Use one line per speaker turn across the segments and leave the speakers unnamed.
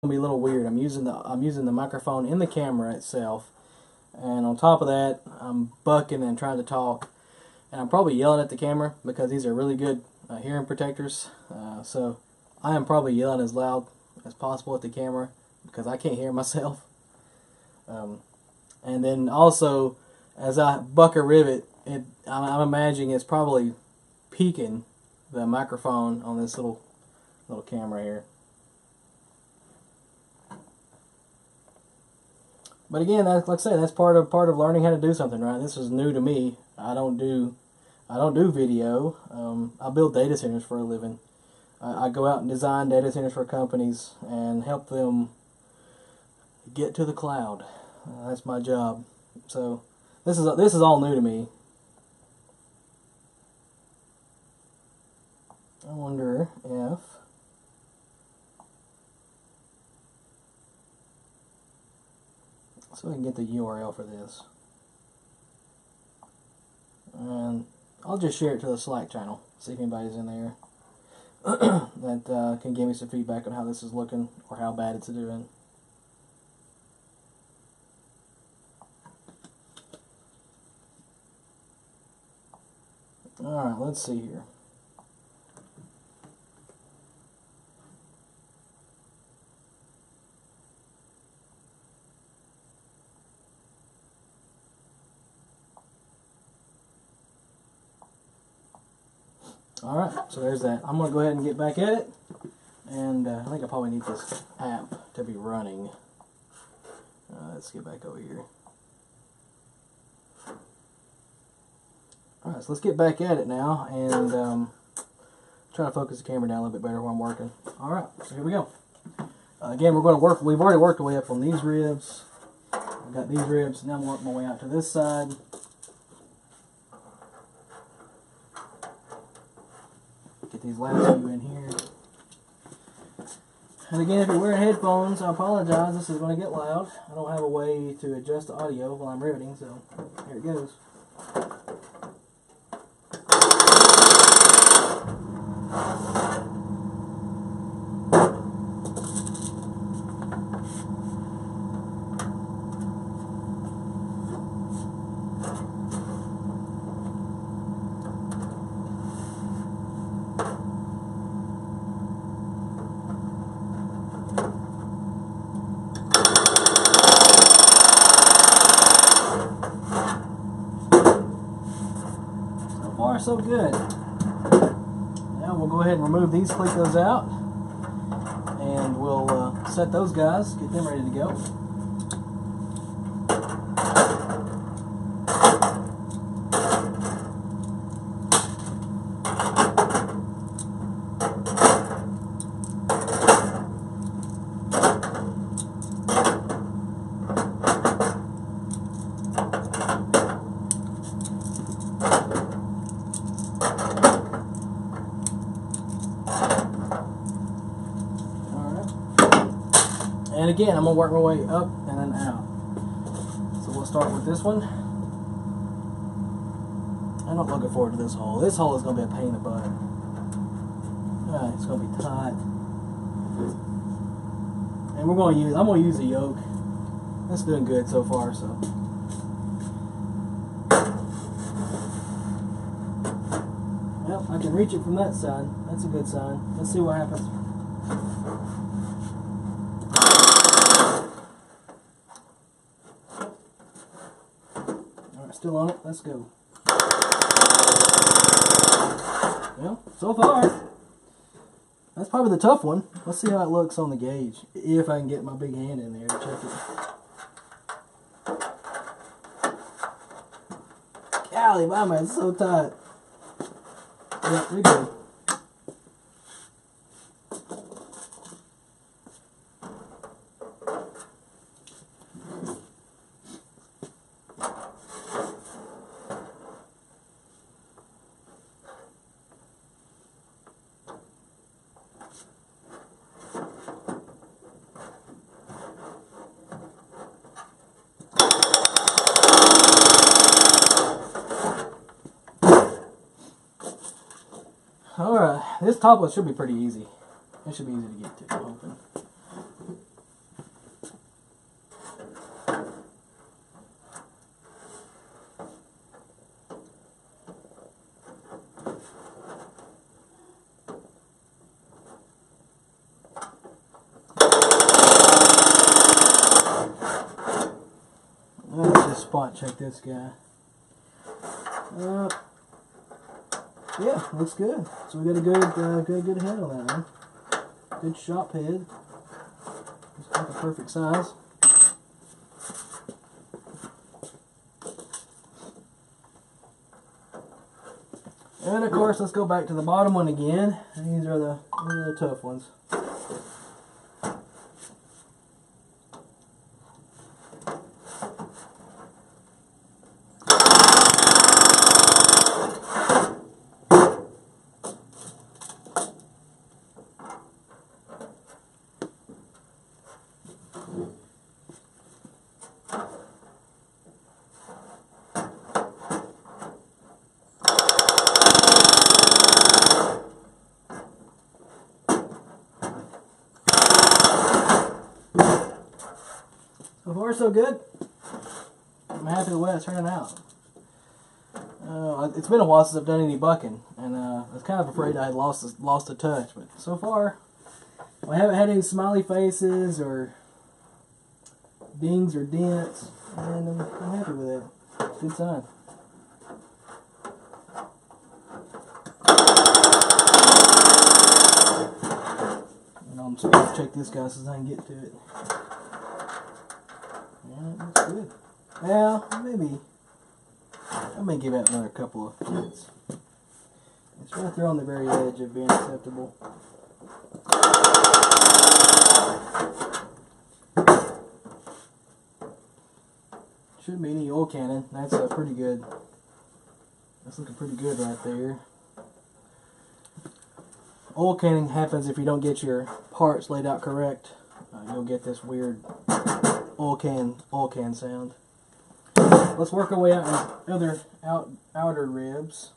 be a little weird. I'm using the microphone in the camera itself, and on top of that, I'm bucking and trying to talk, and I'm probably yelling at the camera because these are really good hearing protectors. So I am probably yelling as loud as possible at the camera because I can't hear myself. And then also, as I buck a rivet, I'm imagining it's probably peaking the microphone on this little camera here. But again, like I say, that's part of learning how to do something, right? This is new to me. I don't do video. I build data centers for a living. I go out and design data centers for companies and help them get to the cloud. That's my job. So this is all new to me. I wonder if so we can get the URL for this, and I'll just share it to the Slack channel. See if anybody's in there that can give me some feedback on how this is looking or how bad it's doing. Alright, let's see here. Alright, so there's that. I'm going to go ahead and get back at it. And I think I probably need this app to be running. Let's get back over here. Alright, so let's get back at it now and try to focus the camera down a little bit better while I'm working. Alright, so here we go. Again, we're going to work, we've already worked our way up on these ribs. I've got these ribs, now I'm working my way out to this side. Get these last few in here. And again, if you're wearing headphones, I apologize, this is going to get loud. I don't have a way to adjust the audio while I'm riveting, so here it goes. So far, so good. Now we'll go ahead and remove these, click those out, and we'll set those guys, get them ready to go. And again, I'm going to work my way up and then out. So we'll start with this one. I'm not looking forward to this hole. This hole is going to be a pain in the butt. It's going to be tight. And I'm going to use a yoke. That's doing good so far, so. Well, I can reach it from that side. That's a good sign. Let's see what happens. Still on it, let's go. Well, so far, that's probably the tough one. Let's see how it looks on the gauge, if I can get my big hand in there to check it. Golly, mama, it's so tight. Yeah, we're good. Alright, this top one should be pretty easy. It should be easy to get to, I'm hoping. spot check this guy. Yeah, looks good. So we got a good head on that one. Good shop head. It's like a perfect size. And of course, let's go back to the bottom one again. These are the tough ones. So far, so good. I'm happy the way it's turning out. It's been a while since I've done any bucking, and I was kind of afraid I had lost the touch. But so far, I haven't had any smiley faces or dings or dents, and I'm happy with it. Good sign. And I'm supposed to check this guy since I can get to it. Yeah, it looks good. Well, maybe I may give it another couple of hits. It's right there on the very edge of being acceptable. Shouldn't be any oil cannon. That's pretty good. That's looking pretty good right there. Oil canning happens if you don't get your parts laid out correct. You'll get this weird oil can sound. Let's work our way out in other outer ribs.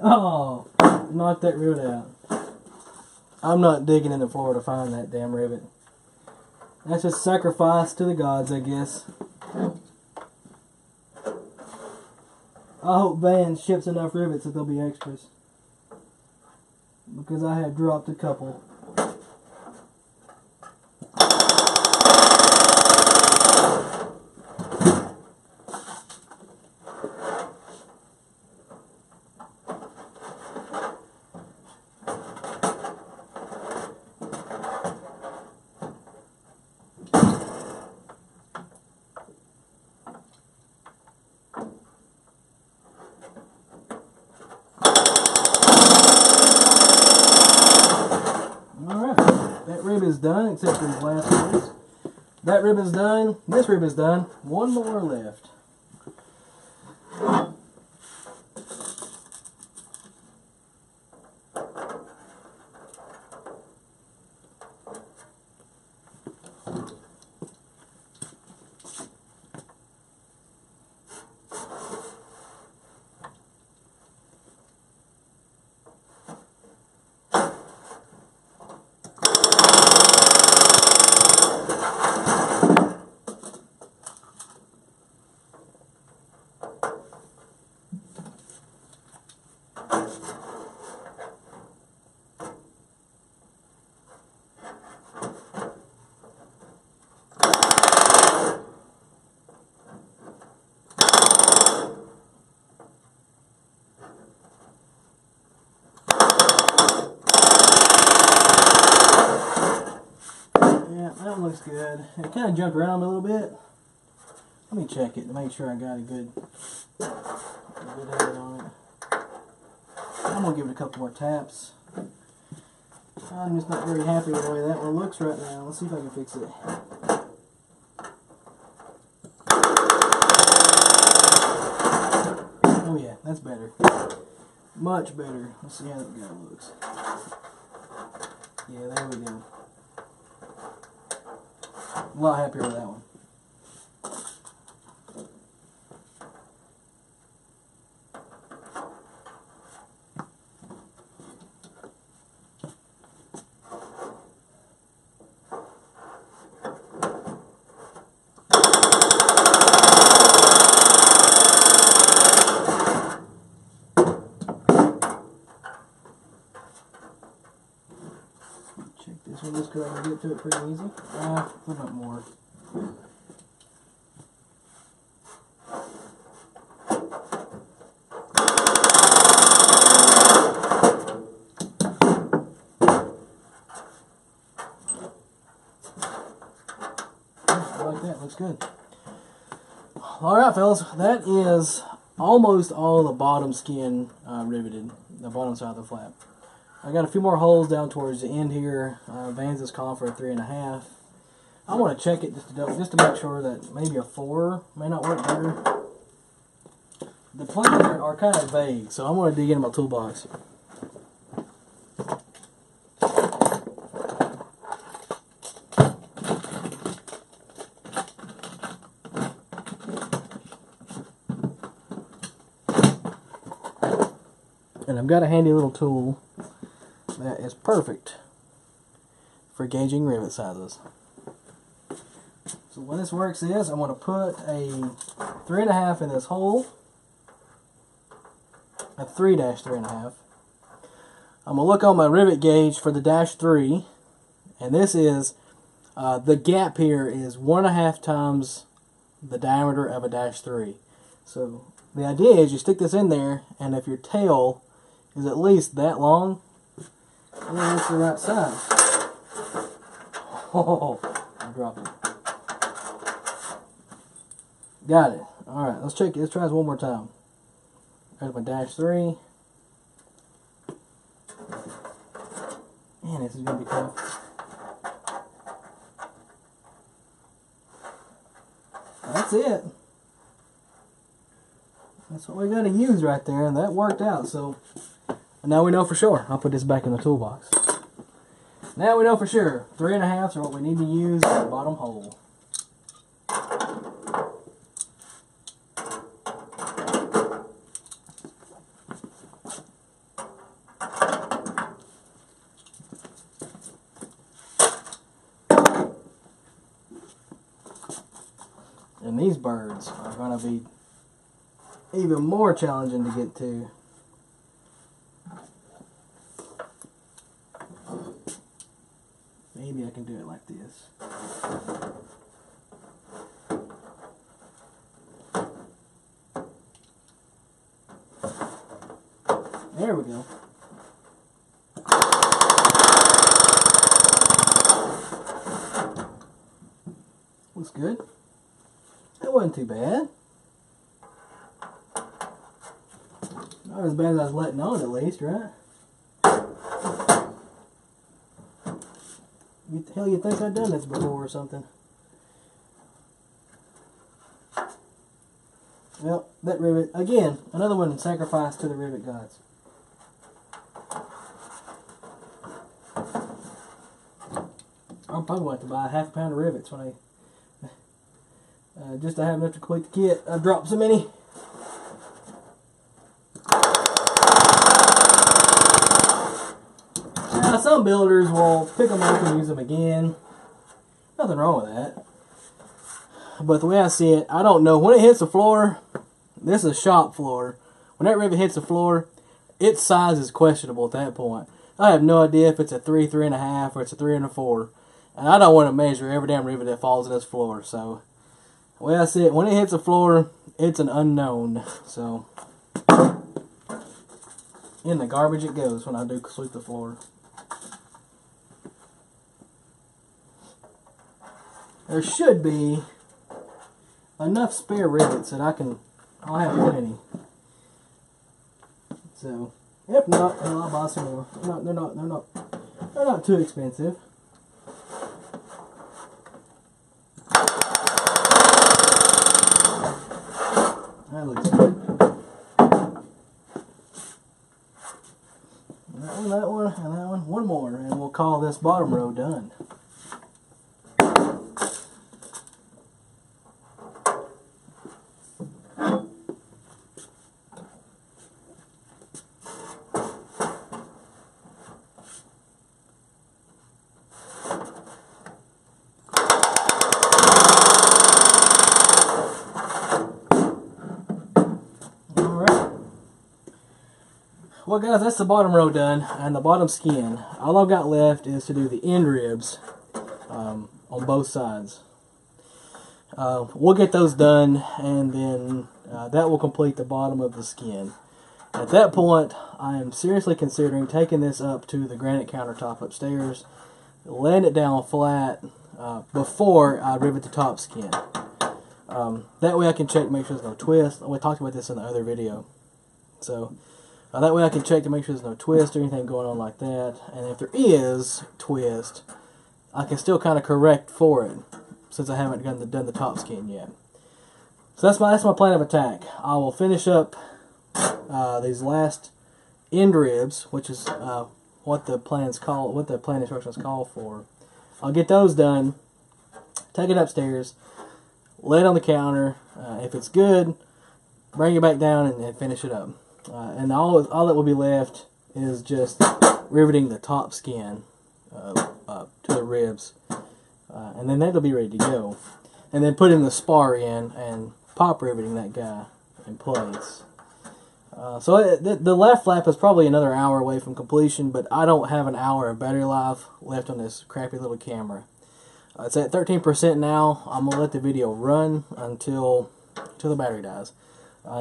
Oh, knocked that rivet out. I'm not digging in the floor to find that damn rivet. That's just sacrifice to the gods, I guess. I hope Van ships enough rivets that there'll be extras, because I have dropped a couple. Rib is done, except for these last ones. That rib is done. This rib is done. One more left. That looks good. It kind of jumped around a little bit. Let me check it to make sure I got a good head on it. I'm going to give it a couple more taps. I'm just not very happy with the way that one looks right now. Let's see if I can fix it. Oh yeah, that's better. Much better. Let's see how that guy looks. Yeah, there we go. A lot happier with that one. Check this one just because I can get to it pretty easy. A little bit more. I like that. Looks good. Alright, fellas. That is almost all the bottom skin riveted. The bottom side of the flap. I got a few more holes down towards the end here. Vans is calling for a 3.5. I want to check it just to make sure that maybe a 4 may not work better. The plans are kind of vague, so I'm going to dig into my toolbox. And I've got a handy little tool that is perfect for gauging rivet sizes. So what this works is I'm going to put a 3.5 in this hole, a 3-3.5. I'm going to look on my rivet gauge for the -3, and this is, the gap here is 1.5 times the diameter of a -3. So the idea is you stick this in there, and if your tail is at least that long, then it's the right size. Oh, I dropped it. Got it. Alright, let's check it. Let's try this one more time. There's my -3. Man, this is going to be tough. That's it. That's what we got to use right there, and that worked out. So now we know for sure. I'll put this back in the toolbox. Now we know for sure 3.5s are what we need to use at the bottom hole. And these birds are going to be even more challenging to get to. Maybe I can do it like this. There we go. Looks good. That wasn't too bad. Not as bad as I was letting on, at least, right? Hell, you think I've done this before or something? Well, that rivet, again, another one sacrificed to the rivet gods. I'm probably going to have to buy half a pound of rivets when I, just to have enough to complete the kit. I've dropped so many. Now, some builders will pick them up and use them again. Nothing wrong with that. But the way I see it, I don't know. When it hits the floor, this is a shop floor. When that rivet hits the floor, its size is questionable at that point. I have no idea if it's a 3, 3.5, or it's a 3 and a 4. And I don't want to measure every damn rivet that falls in this floor. So, the way I see it, when it hits the floor, it's an unknown. So, in the garbage it goes when I do sweep the floor. There should be enough spare rivets that I'll have plenty. So, if not, then I'll buy some more. They're not too expensive. That looks good. one more, and we'll call this bottom row done. Well guys, that's the bottom row done, and the bottom skin. All I've got left is to do the end ribs on both sides. We'll get those done, and then that will complete the bottom of the skin. At that point, I am seriously considering taking this up to the granite countertop upstairs, laying it down flat before I rivet the top skin. That way I can check to make sure there's no twist. We talked about this in the other video. So that way I can check to make sure there's no twist or anything going on like that. And if there is twist, I can still kind of correct for it, since I haven't done the top skin yet. So that's my plan of attack. I will finish up these last end ribs, which is what the plan instructions call for. I'll get those done, take it upstairs, lay it on the counter. If it's good, bring it back down and finish it up. And all that will be left is just riveting the top skin to the ribs, and then that'll be ready to go. And then putting the spar in and pop riveting that guy in place. So the left flap is probably another hour away from completion, but I don't have an hour of battery life left on this crappy little camera. It's at 13% now. I'm gonna let the video run until the battery dies.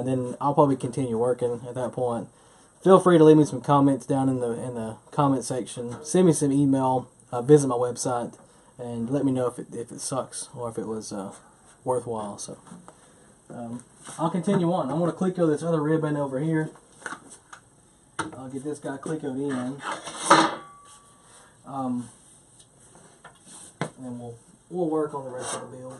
Then I'll probably continue working at that point. Feel free to leave me some comments down in the comment section. Send me some email. Visit my website and let me know if it sucks or if it was worthwhile. So I'll continue on. I'm going to Cleco this other rib in over here. I'll get this guy Clecoed in. And we'll work on the rest of the build.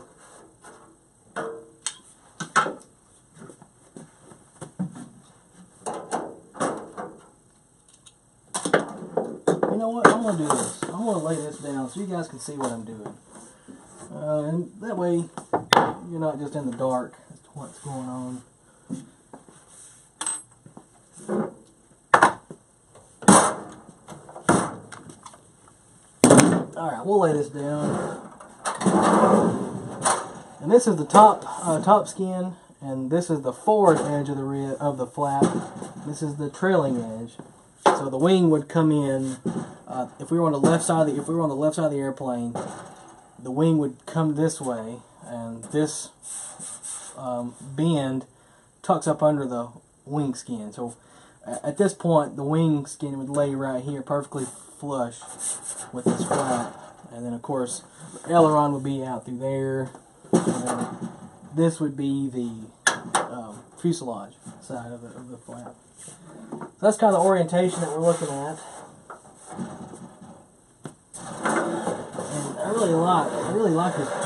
You know what? I'm going to do this. I'm going to lay this down so you guys can see what I'm doing. And that way you're not just in the dark as to what's going on. Alright, we'll lay this down. And this is the top skin, and this is the forward edge of the flap. This is the trailing edge. So the wing would come in. If we were on the left side of the airplane, the wing would come this way, and this bend tucks up under the wing skin. So at this point, the wing skin would lay right here, perfectly flush with this flap, and then of course the aileron would be out through there, and then this would be the fuselage side of the flap. So that's kind of the orientation that we're looking at. And I really like this G.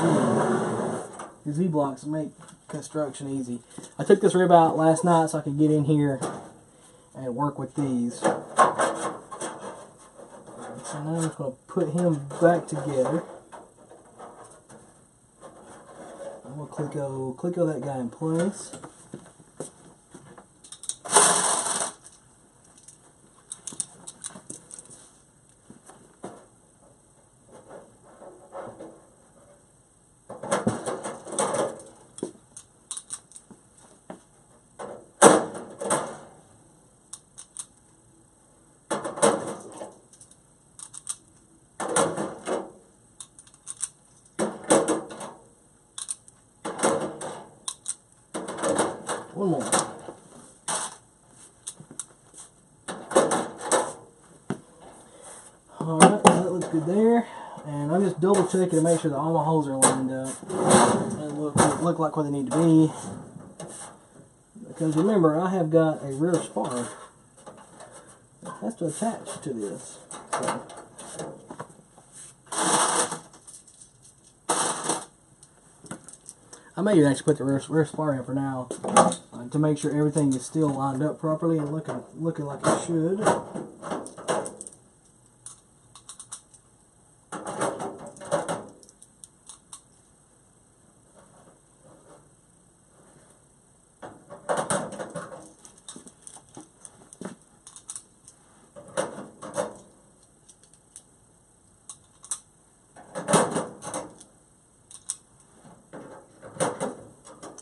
These V-blocks make construction easy. I took this rib out last night so I could get in here and work with these. So now I'm just going to put him back together. I'm going to Cleco that guy in place. One more. Alright, that looks good there. And I'm just double checking to make sure that all my holes are lined up and look like where they need to be. Because remember, I have got a rear spar that has to attach to this. So I may even actually put the rear spar in for now to make sure everything is still lined up properly and looking like it should.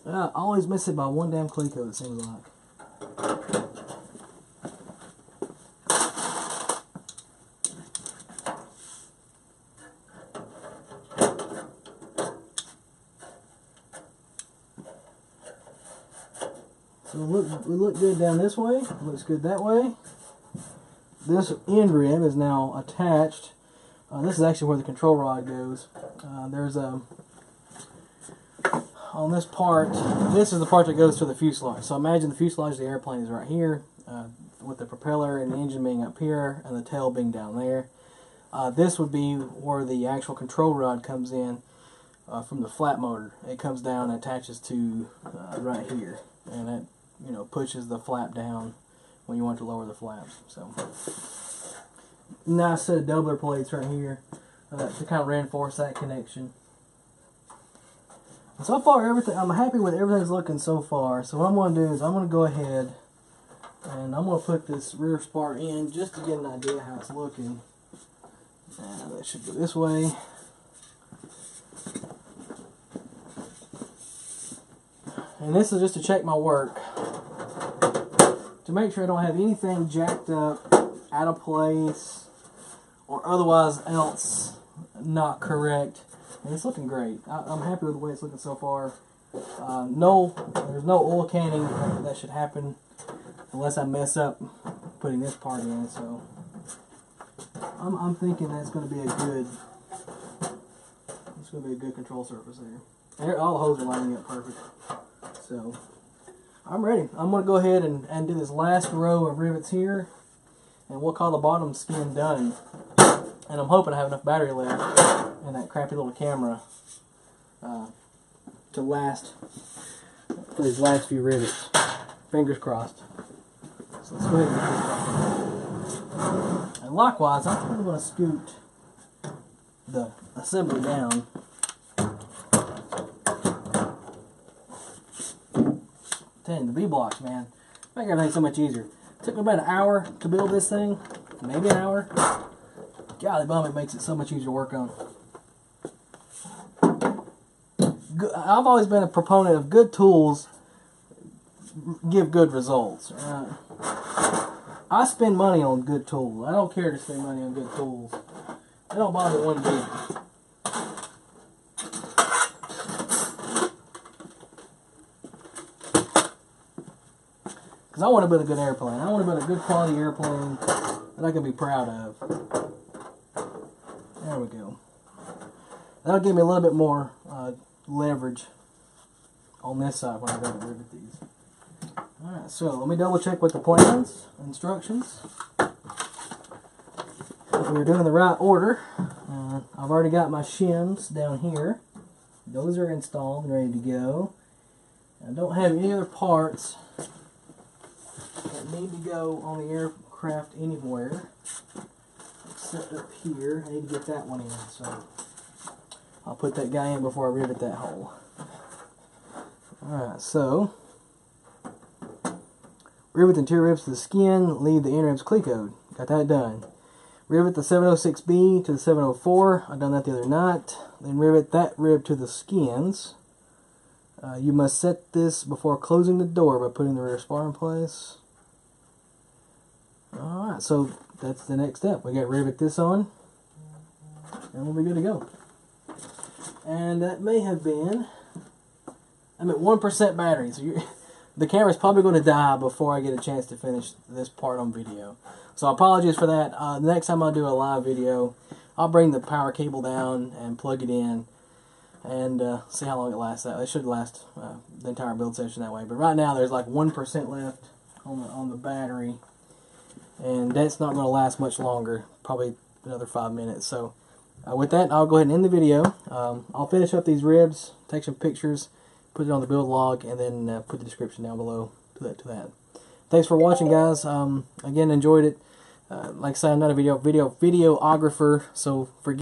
I always miss it by one damn Cleco, it seems like. So we look good down this way. Looks good that way. This end rib is now attached. This is actually where the control rod goes. There's a on this part. This is the part that goes to the fuselage. So imagine the fuselage of the airplane is right here, with the propeller and the engine being up here, and the tail being down there. This would be where the actual control rod comes in from the flat motor. It comes down and attaches to right here, and it pushes the flap down when you want to lower the flaps. So nice set of doubler plates right here to kind of reinforce that connection. And so far, I'm happy with everything's looking so far. So what I'm going to do is I'm going to go ahead and I'm going to put this rear spar in just to get an idea how it's looking. And that should go this way. And this is just to check my work, to make sure I don't have anything jacked up, out of place, or otherwise else not correct. And it's looking great. I'm happy with the way it's looking so far. There's no oil canning that should happen unless I mess up putting this part in. So I'm thinking that's going to be a good control surface there. All the holes are lining up perfect. So I'm ready. I'm going to go ahead and do this last row of rivets here, and we'll call the bottom skin done. And I'm hoping I have enough battery left in that crappy little camera to last for these last few rivets. Fingers crossed. So let's go ahead and get this off. And likewise, I'm probably going to scoot the assembly down. The V-blocks, man, make everything so much easier. It took me about an hour to build this thing, maybe an hour. Golly bum, it makes it so much easier to work on. I've always been a proponent of good tools give good results. I spend money on good tools. I don't care to spend money on good tools. It don't bother one bit. Because I want to build a good airplane. I want to build a good quality airplane that I can be proud of. There we go. That'll give me a little bit more leverage on this side when I go to rivet these. Alright, so let me double check with the plans, instructions. If we're doing the right order. I've already got my shims down here. Those are installed and ready to go. I don't have any other parts that need to go on the aircraft anywhere except up here. I need to get that one in, so I'll put that guy in before I rivet that hole. Alright, so rivet the interior ribs to the skin, leave the inner ribs Clecoed. Got that done. Rivet the 706B to the 704. I've done that the other night. Then rivet that rib to the skins. You must set this before closing the door by putting the rear spar in place. Alright, so that's the next step. We got rivet this on, and we'll be good to go. And that may have been, I'm at 1% battery, so the camera's probably going to die before I get a chance to finish this part on video. So apologies for that. The next time I do a live video, I'll bring the power cable down and plug it in and see how long it lasts. It should last the entire build session that way. But right now there's like 1% left on the battery, and that's not going to last much longer, probably another 5 minutes. So with that, I'll go ahead and end the video. I'll finish up these ribs, take some pictures, put it on the build log, and then put the description down below to that. Thanks for watching, guys. Again, enjoyed it. Like I said, I'm not a videographer, so forgive